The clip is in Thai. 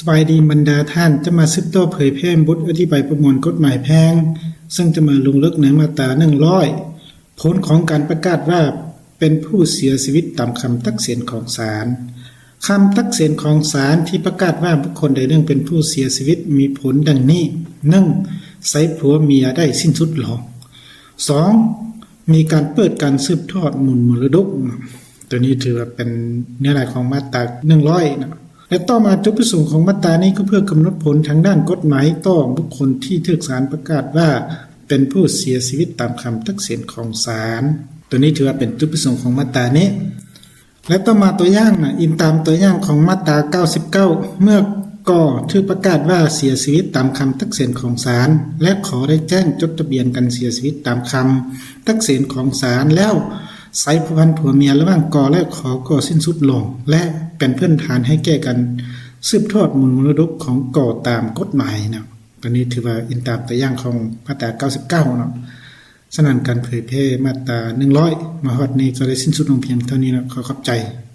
สบายดีบรรดาท่านจะมาสืบต่อเผยแพร่บทอธิบายประมวลกฎหมายแพ่งซึ่งจะมาลงลึกในมาตรา100ผลของการประกาศว่าเป็นผู้เสียชีวิตตามคำตัดสินของศาลคำตัดสินของศาลที่ประกาศว่าบุคคลใดหนึ่งเป็นผู้เสียชีวิตมีผลดังนี้ 1. ไสผัวเมียได้สิ้นสุดลง 2. มีการเปิดการสืบทอดมูลมรดกตัวนี้ถือว่าเป็นเนื้อหาของมาตรา100นะและต่อมาจุดประสงค์ของมาตรานี้ก็เพื่อกำหนดผลทางด้านกฎหมายต่อบุคคลที่ถูกศาลประกาศว่าเป็นผู้เสียชีวิตตามคำตัดสินของศาลตัวนี้ถือว่าเป็นจุดประสงค์ของมาตรานี้และต่อมาตัวอย่างอิงตามตัวอย่างของมาตรา99เมื่อก่อถูกประกาศว่าเสียชีวิตตามคำตัดสินของศาลและขอได้แจ้งจดทะเบียนกันเสียชีวิตตามคำตัดสินของศาลแล้วไสผัวพันผัวเมียระหว่างกอและขอก็สิ้นสุดลงและเป็นพื้นฐานให้แก่กันสืบทอดมูลมรดกของก่อตามกฎหมายนะตอนนี้ถือว่าอิงตามตัวอย่างของมาตรา99เนาะฉะนั้นการเผยแพร่มาตรา100มาฮอดนี้ก็ได้สิ้นสุดลงเพียงเท่านี้นะขอขอบใจ